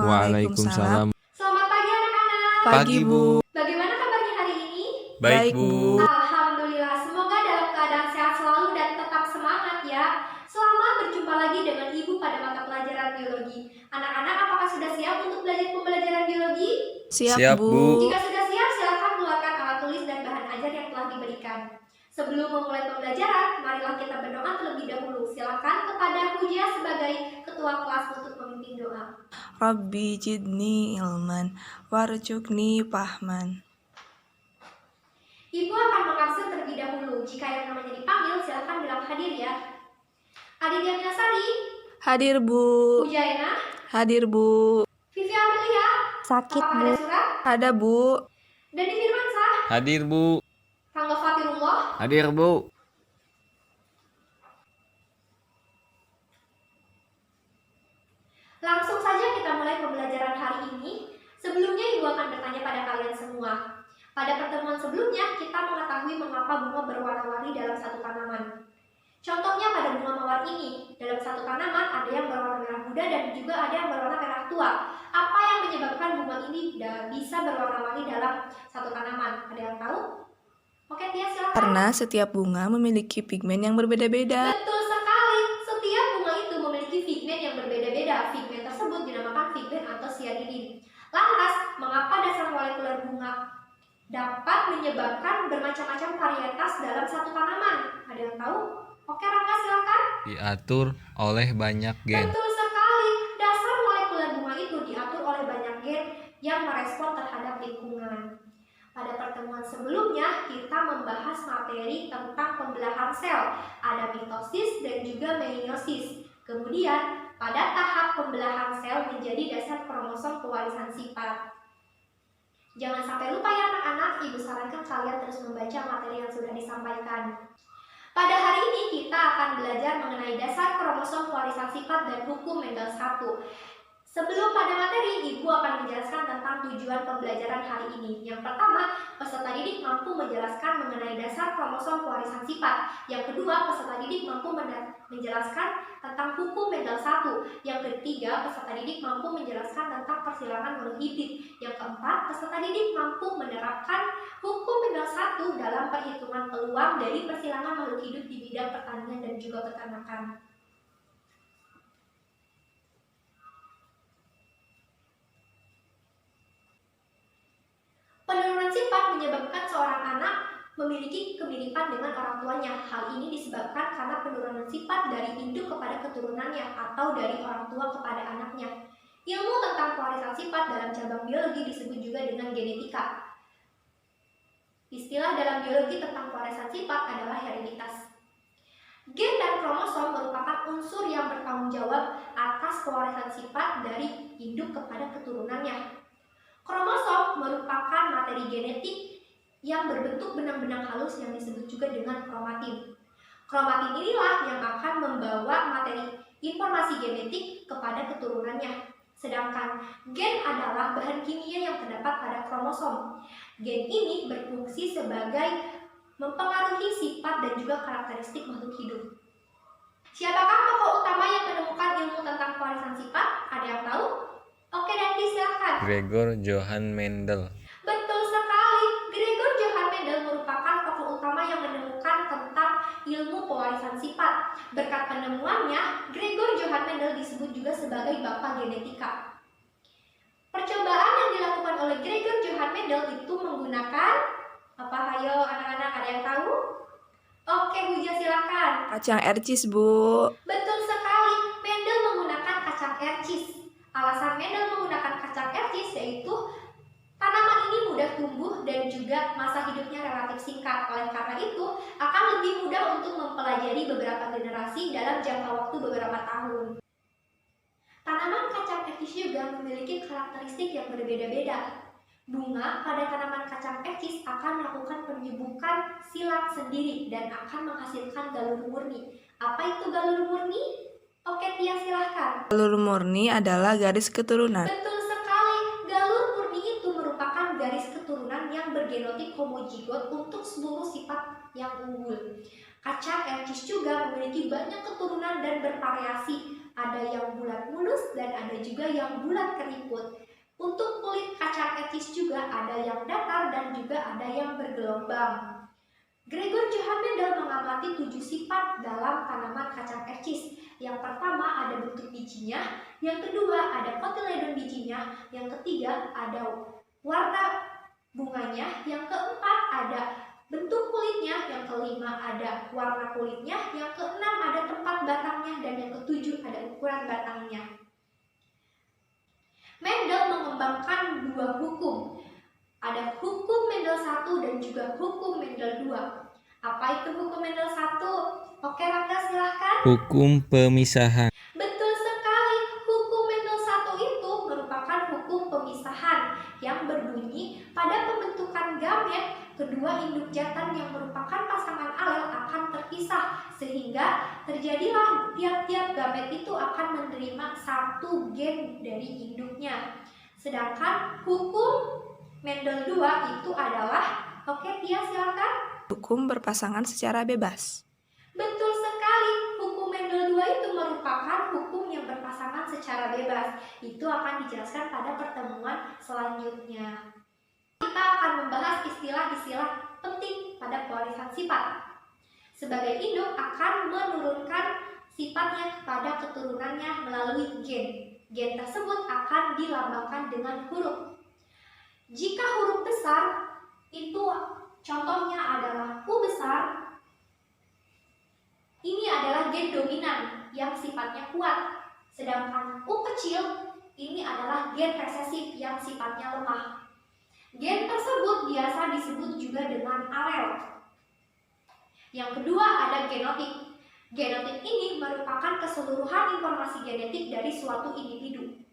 Waalaikumsalam. Selamat pagi anak-anak. Pagi, Bu. Bagaimana kabarnya hari ini? Baik, Bu. Alhamdulillah, semoga dalam keadaan sehat selalu dan tetap semangat ya. Selamat berjumpa lagi dengan Ibu pada mata pelajaran biologi. Anak-anak, apakah sudah siap untuk belajar pembelajaran biologi? Siap, Bu. Jika sudah siap, silakan keluarkan alat tulis dan bahan ajar yang telah diberikan. Sebelum memulai pembelajaran, marilah kita berdoa terlebih dahulu. Silakan kepada Huja sebagai ketua kelas untuk memimpin doa. Rabbi jidni ilman warzuqni fahman. Ibu akan mengabsen terlebih dahulu. Jika yang namanya dipanggil, silakan bilang hadir ya. Aditya Minasari, Hadir, Bu. Hujaina, Hadir, Bu. Vivi Amelia, Sakit, apakah Bu. ada surat? Ada, Bu. Dani Firmansyah, Hadir, Bu. Rangga Fatirullah. Hadir, Bu. Langsung saja kita mulai pembelajaran hari ini. Sebelumnya Ibu akan bertanya pada kalian semua. Pada pertemuan sebelumnya, kita mengetahui mengapa bunga berwarna-warni dalam satu tanaman. Contohnya pada bunga mawar ini, dalam satu tanaman ada yang berwarna merah muda dan juga ada yang berwarna merah tua. Apa yang menyebabkan bunga ini bisa berwarna-warni dalam satu tanaman? Ada yang tahu? Oke, Tia, silakan. Karena setiap bunga memiliki pigmen yang berbeda-beda. Betul sekali. Setiap bunga itu memiliki pigmen yang berbeda-beda. Pigmen tersebut dinamakan pigmen antosianidin. Lantas, mengapa dasar molekuler bunga dapat menyebabkan bermacam-macam varietas dalam satu tanaman? Ada yang tahu? Oke, Rangga, silakan. Diatur oleh banyak gen. Betul sekali. Dasar molekuler bunga itu diatur oleh banyak gen yang merespon terhadap lingkungan. Pada pertemuan sebelumnya, kita membahas materi tentang pembelahan sel. Ada mitosis dan juga meiosis. Kemudian, pada tahap pembelahan sel menjadi dasar kromosom pewarisan sifat. Jangan sampai lupa ya anak-anak, Ibu sarankan kalian terus membaca materi yang sudah disampaikan. Pada hari ini kita akan belajar mengenai dasar kromosom pewarisan sifat dan hukum Mendel 1. Sebelum pada materi, Ibu akan menjelaskan tentang tujuan pembelajaran hari ini. Yang pertama, peserta didik mampu menjelaskan mengenai dasar kromosom pewarisan sifat. Yang kedua, peserta didik mampu menjelaskan tentang hukum Mendel 1. Yang ketiga, peserta didik mampu menjelaskan tentang persilangan makhluk hidup. Yang keempat, peserta didik mampu menerapkan hukum Mendel 1 dalam perhitungan peluang dari persilangan makhluk hidup di bidang pertanian dan juga peternakan. Penurunan sifat menyebabkan seorang anak memiliki kemiripan dengan orang tuanya. Hal ini disebabkan karena penurunan sifat dari induk kepada keturunannya atau dari orang tua kepada anaknya. Ilmu tentang pewarisan sifat dalam cabang biologi disebut juga dengan genetika. Istilah dalam biologi tentang pewarisan sifat adalah hereditas. Gen dan kromosom merupakan unsur yang bertanggung jawab atas pewarisan sifat dari induk kepada keturunannya. Kromosom merupakan materi genetik yang berbentuk benang-benang halus yang disebut juga dengan kromatin. Kromatin inilah yang akan membawa materi informasi genetik kepada keturunannya. Sedangkan gen adalah bahan kimia yang terdapat pada kromosom. Gen ini berfungsi sebagai mempengaruhi sifat dan juga karakteristik makhluk hidup. Siapakah tokoh utama yang menemukan ilmu tentang pewarisan sifat? Ada yang tahu? Oke, Dandi, silakan. Gregor Johann Mendel. Betul sekali. Gregor Johann Mendel merupakan tokoh utama yang menemukan tentang ilmu pewarisan sifat. Berkat penemuannya, Gregor Johann Mendel disebut juga sebagai bapak genetika. Percobaan yang dilakukan oleh Gregor Johann Mendel itu menggunakan apa? Ayo anak-anak, ada yang tahu? Oke, Huja, silakan. Kacang ercis, Bu. Betul sekali. Mendel menggunakan kacang ercis. Alasan Mendel menggunakan kacang ercis yaitu tanaman ini mudah tumbuh dan juga masa hidupnya relatif singkat. Oleh karena itu, akan lebih mudah untuk mempelajari beberapa generasi dalam jangka waktu beberapa tahun. Tanaman kacang ercis juga memiliki karakteristik yang berbeda-beda. Bunga pada tanaman kacang ercis akan melakukan penyebukan silang sendiri dan akan menghasilkan galur murni. Apa itu galur murni? Oke, Tia, silahkan. Galur murni adalah garis keturunan. Betul sekali. Galur murni itu merupakan garis keturunan yang bergenotip homozigot untuk seluruh sifat yang unggul. Kacang ercis juga memiliki banyak keturunan dan bervariasi Ada yang bulat mulus dan ada juga yang bulat keriput. Untuk kulit kacang etis juga ada yang datar dan juga ada yang bergelombang. Gregor Johann Mendel mengamati 7 sifat dalam tanaman kacang etis. Yang pertama ada bentuk bijinya, yang kedua ada kotiledon bijinya, yang ketiga ada warna bunganya, yang keempat ada bentuk kulitnya, yang kelima ada warna kulitnya, yang keenam ada tempat batangnya, dan yang ketujuh ada ukuran batangnya. Mendel mengembangkan 2 hukum. Ada hukum Mendel 1 dan juga hukum Mendel 2. Apa itu hukum Mendel 1? Oke Rangga, silahkan. Hukum pemisahan. Betul sekali, hukum Mendel 1 itu merupakan hukum pemisahan yang berbunyi pada pembentukan gamet, kedua induk jantan yang merupakan pasangan alel akan terpisah, sehingga terjadilah tiap-tiap gamet itu akan menerima 1 gen dari induknya. Sedangkan hukum Mendel 2 itu adalah, oke Tia silakan. Hukum berpasangan secara bebas. Betul sekali, hukum Mendel 2 itu merupakan hukum yang berpasangan secara bebas. Itu akan dijelaskan pada pertemuan selanjutnya. Kita akan membahas istilah-istilah penting pada pewarisan sifat. Sebagai induk akan menurunkan sifatnya kepada keturunannya melalui gen. Gen tersebut akan dilambangkan dengan huruf. Jika huruf besar itu contohnya adalah U besar, ini adalah gen dominan yang sifatnya kuat. Sedangkan U kecil ini adalah gen resesif yang sifatnya lemah. Gen tersebut biasa disebut juga dengan alel. Yang kedua ada genotip. Genotip ini merupakan keseluruhan informasi genetik dari suatu individu.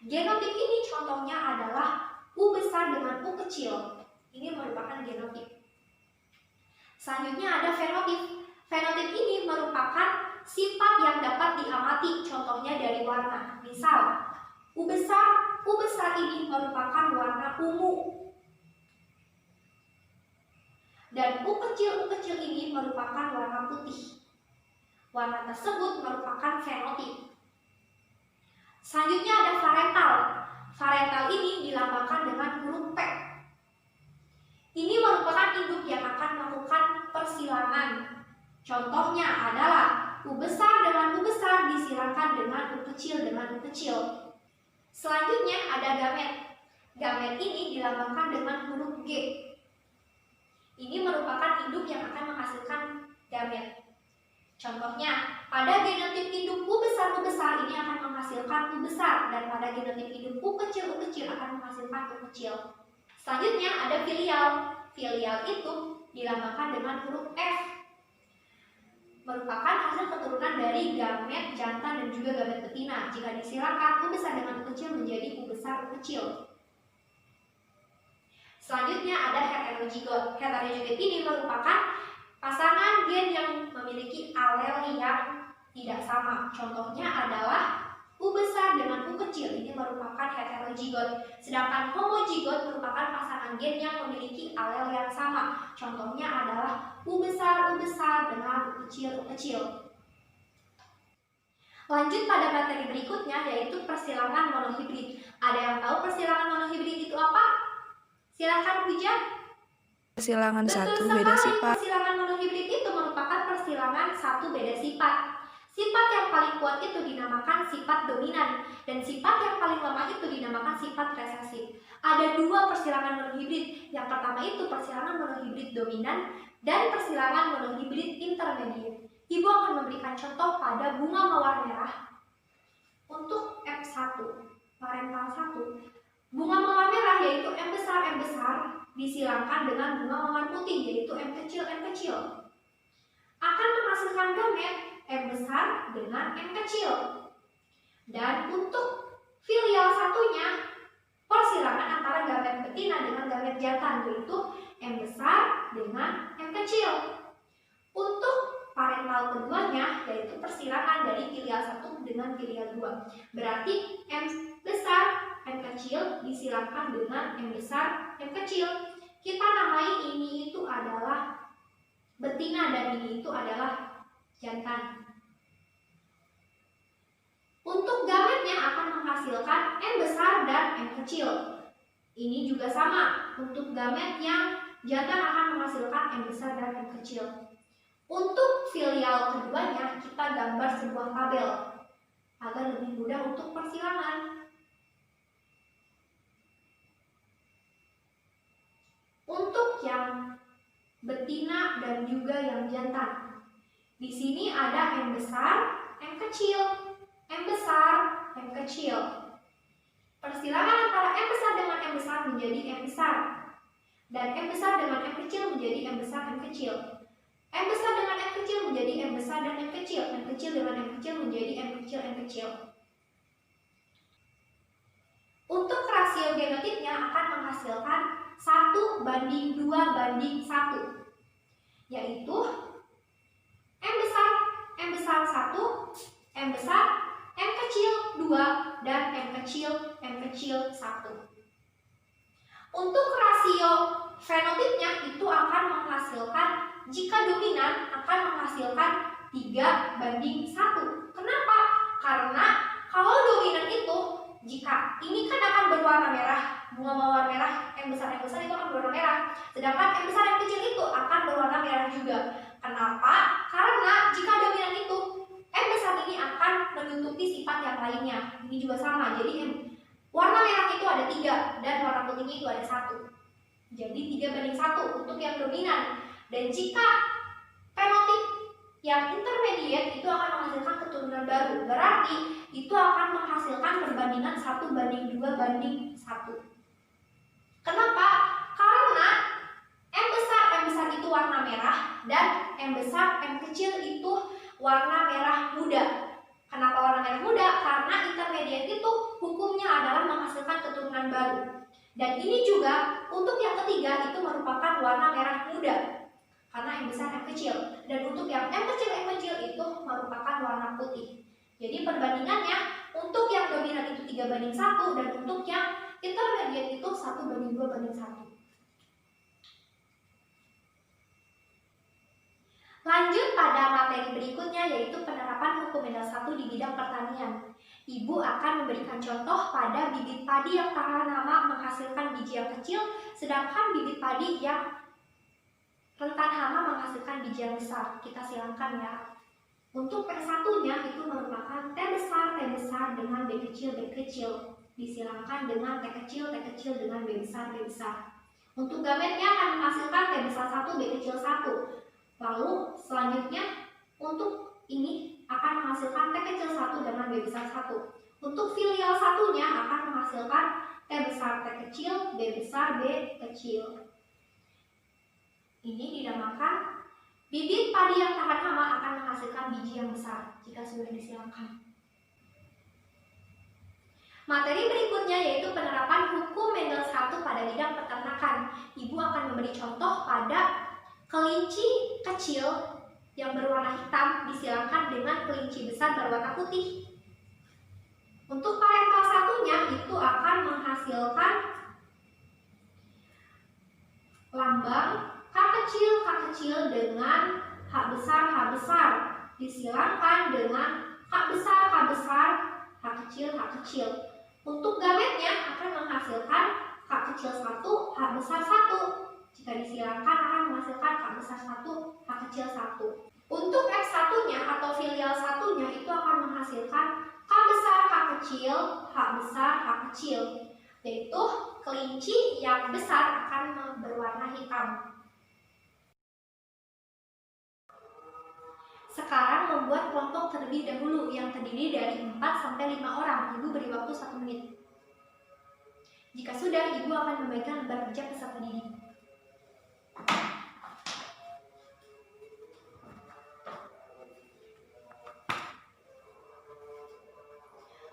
Genotip ini contohnya adalah U besar dengan U kecil. Ini merupakan genotip. Selanjutnya ada fenotip. Fenotip ini merupakan sifat yang dapat diamati, contohnya dari warna. Misal, U besar ini merupakan warna ungu. Dan U kecil ini merupakan warna putih. Warna tersebut merupakan fenotip. Selanjutnya ada varetal. Varetal ini dilambangkan dengan huruf P. Ini merupakan induk yang akan melakukan persilangan. Contohnya adalah U besar dengan U besar disilankan dengan U kecil dengan U kecil. Selanjutnya ada gamet. Gamet ini dilambangkan dengan huruf G. Ini merupakan induk yang akan menghasilkan gamet. Contohnya, pada genotip induk U besar ini akan menghasilkan U besar, dan pada genotip induk U kecil akan menghasilkan U kecil. Selanjutnya ada filial. Filial itu dilambangkan dengan huruf F. Merupakan hasil keturunan dari gamet jantan dan juga gamet betina. Jika disilakan U besar dengan U kecil menjadi U besar U kecil. Selanjutnya ada heterozigot. Heterozigot ini merupakan pasangan gen yang memiliki alel yang tidak sama. Contohnya adalah U besar dengan U kecil. Ini merupakan heterozigot. Sedangkan homozigot merupakan pasangan gen yang memiliki alel yang sama. Contohnya adalah U besar dengan U kecil. Lanjut pada materi berikutnya, yaitu persilangan monohibrid. Ada yang tahu persilangan monohibrid itu apa? Silakan Hujan. Persilangan Betul satu sekali, beda sifat. persilangan monohibrid itu merupakan persilangan satu beda sifat. Sifat yang paling kuat itu dinamakan sifat dominan, dan sifat yang paling lemah itu dinamakan sifat resesif. Ada 2 persilangan monohibrid. Yang pertama itu persilangan monohibrid dominan dan persilangan monohibrid intermediate. Ibu akan memberikan contoh pada bunga mawar merah. Untuk M1, parental 1. Bunga mawar merah yaitu M besar disilangkan dengan bunga mawar putih yaitu M kecil. Akan menghasilkan gamet M besar dengan M kecil. Dan untuk filial satunya, persilangan antara gamet betina dengan gamet jantan yaitu M besar dengan M kecil. Untuk parental keduanya yaitu persilangan dari filial 1 dengan filial 2. Berarti M besar M kecil disilangkan dengan M besar M kecil. Kita namai ini itu adalah betina dan ini itu adalah jantan. Untuk gametnya akan menghasilkan M besar dan M kecil. Ini juga sama, untuk gamet yang jantan akan menghasilkan M besar dan M kecil. Untuk filial keduanya, kita gambar sebuah tabel agar lebih mudah untuk persilangan. Untuk yang betina dan juga yang jantan, di sini ada M besar, M kecil, M besar, M kecil. Persilangan antara M besar dengan M besar menjadi M besar, dan M besar dengan M kecil menjadi M besar, M kecil. M besar dengan M kecil menjadi M besar dan M kecil. M kecil dengan M kecil menjadi M kecil, M kecil. Untuk rasio genotipnya akan menghasilkan 1:2:1, yaitu M besar 1, M besar, M kecil 2, dan M kecil 1. Untuk rasio fenotipnya itu akan menghasilkan, jika dominan akan menghasilkan 3:1. Kenapa? Karena kalau dominan itu, jika ini kan akan berwarna merah, bunga mawar merah, M besar itu akan berwarna merah. Sedangkan M besar M kecil itu akan berwarna merah juga. Kenapa? Karena jika dominan itu, M besar ini akan menutupi sifat yang lainnya. Ini juga sama. Jadi warna merah itu ada 3 dan warna putihnya itu ada 1. Jadi 3:1 untuk yang dominan. Dan jika fenotip yang intermediate itu akan menghasilkan keturunan baru. Berarti itu akan menghasilkan perbandingan 1:2:1. Kenapa? Karena M besar itu warna merah dan M besar M kecil itu warna merah muda. Kenapa warna merah muda? Karena intermediate itu hukumnya adalah menghasilkan keturunan baru. Dan ini juga untuk yang ketiga itu merupakan warna merah muda karena M besar M kecil. Dan untuk yang M kecil itu merupakan warna putih. Jadi perbandingannya untuk yang dominan itu 3:1 dan untuk yang intermediate itu 1:2:1. Lanjut pada materi berikutnya, yaitu penerapan hukum Mendel 1 di bidang pertanian. Ibu akan memberikan contoh pada bibit padi yang tahan hama menghasilkan biji yang kecil, sedangkan bibit padi yang rentan hama menghasilkan biji yang besar. Kita silangkan ya. Untuk P1-nya itu merupakan T besar dengan B kecil, B kecil. Disilangkan dengan T kecil dengan B besar, B besar. Untuk gametnya akan menghasilkan T besar 1, B kecil 1. Lalu selanjutnya untuk ini akan menghasilkan T kecil 1 dengan B besar 1. Untuk filial satunya akan menghasilkan T besar T kecil, B besar B kecil. Ini dinamakan bibit padi yang tahan hama akan menghasilkan biji yang besar jika sudah disilangkan. Materi berikutnya yaitu penerapan hukum Mendel 1 pada bidang peternakan. Ibu akan memberi contoh pada kelinci kecil yang berwarna hitam disilangkan dengan kelinci besar berwarna putih. Untuk parental satunya itu akan menghasilkan lambang K kecil dengan H besar disilangkan dengan K besar, H kecil. Untuk gametnya akan menghasilkan K kecil 1, H besar 1. Jika disilangkan akan menghasilkan K besar 1, H kecil 1. Untuk F1-nya atau filial satunya itu akan menghasilkan K besar, K kecil, H besar, H kecil. Yaitu kelinci yang besar akan berwarna hitam. Sekarang membuat kelompok terlebih dahulu yang terdiri dari 4-5 orang. Ibu beri waktu 1 menit. Jika sudah, Ibu akan membagikan lembar kerja peserta didik.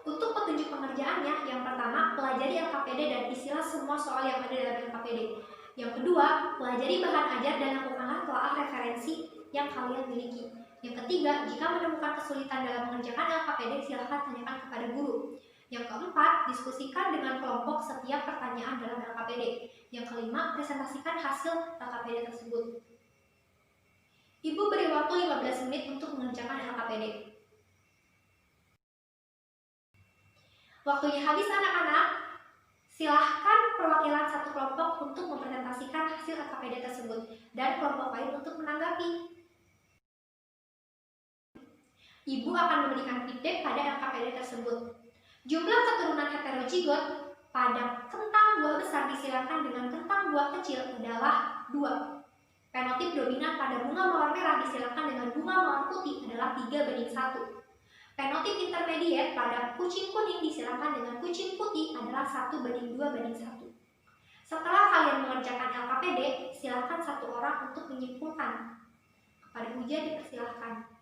Untuk petunjuk pengerjaannya, yang pertama, pelajari LKPD dan isilah semua soal yang ada dalam LKPD. Yang kedua, pelajari bahan ajar dan lakukanlah telaah referensi yang kalian miliki. Yang ketiga, jika menemukan kesulitan dalam mengerjakan LKPD, silakan tanyakan kepada guru. Yang keempat, diskusikan dengan kelompok setiap pertanyaan dalam LKPD. Yang kelima, presentasikan hasil LKPD tersebut. Ibu beri waktu 15 menit untuk mengerjakan LKPD. Waktunya habis anak-anak. Silahkan perwakilan satu kelompok untuk mempresentasikan hasil LKPD tersebut dan kelompok lain untuk menanggapi. Ibu akan memberikan feedback pada LKPD tersebut. Jumlah keturunan heterozigot pada kentang buah besar disilankan dengan kentang buah kecil adalah 2. Fenotip dominan pada bunga mawar merah disilankan dengan bunga mawar putih adalah 3:1. Fenotip intermediate pada kucing kuning disilankan dengan kucing putih adalah 1:2:1. Setelah kalian mengerjakan LKPD, silakan satu orang untuk menyimpulkan. Kepada ujian dipersilahkan.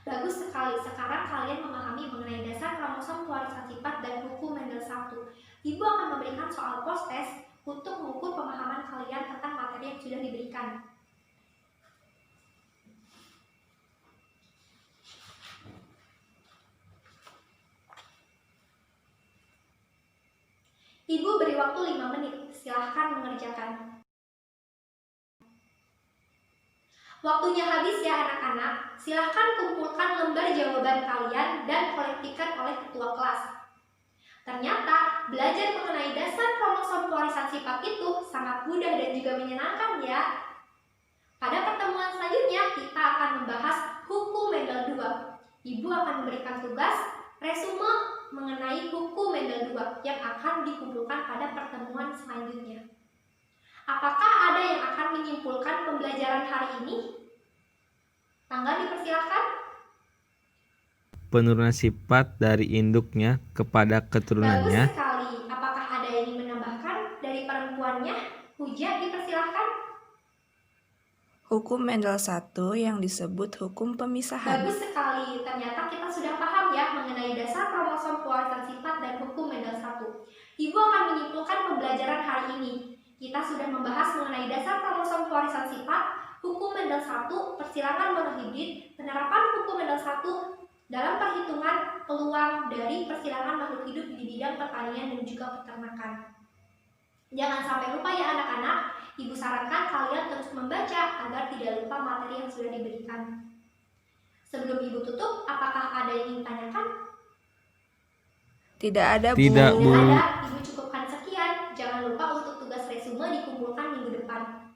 Bagus sekali, sekarang kalian memahami mengenai dasar kromosom pewarisan sifat dan hukum Mendel 1. Ibu akan memberikan soal post-test untuk mengukur pemahaman kalian tentang materi yang sudah diberikan. Ibu beri waktu 5 menit, silahkan mengerjakan. Waktunya habis ya anak-anak, silahkan kumpulkan lembar jawaban kalian dan kolektifkan oleh ketua kelas. Ternyata belajar mengenai dasar kromosom pewarisan sifat itu sangat mudah dan juga menyenangkan ya. Pada pertemuan selanjutnya kita akan membahas hukum Mendel 2. Ibu akan memberikan tugas resume mengenai hukum Mendel 2 yang akan dikumpulkan pada pertemuan selanjutnya. Apakah ada yang akan menyimpulkan pembelajaran hari ini? Tanggal dipersilahkan. Penurunan sifat dari induknya kepada keturunannya. Bagus sekali. Apakah ada yang ingin menambahkan dari perempuannya? Huja, dipersilahkan. Hukum Mendel 1 yang disebut hukum pemisahan. Bagus sekali. Ternyata kita sudah paham ya mengenai dasar kromosom pewarisan sifat dan hukum Mendel 1. Ibu akan menyimpulkan pembelajaran hari ini. Kita sudah membahas mengenai dasar kromosom pewarisan sifat, hukum Mendel 1, persilangan monohibrid, penerapan hukum Mendel 1 dalam perhitungan peluang dari persilangan makhluk hidup di bidang pertanian dan juga peternakan. Jangan sampai lupa ya anak-anak, Ibu sarankan kalian terus membaca agar tidak lupa materi yang sudah diberikan. Sebelum Ibu tutup, apakah ada yang ingin tanyakan? Tidak ada, Bu. Tidak, Bu. Tidak ada, Ibu cukupkan sekian. Jangan lupa untuk tugas resume dikumpulkan minggu depan.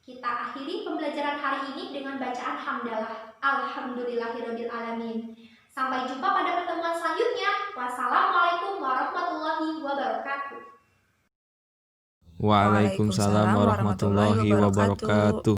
Kita akhiri pembelajaran hari ini dengan bacaan hamdalah. Alhamdulillahirabbil alamin. Sampai jumpa pada pertemuan selanjutnya. Wassalamualaikum warahmatullahi wabarakatuh. Waalaikumsalam warahmatullahi wabarakatuh.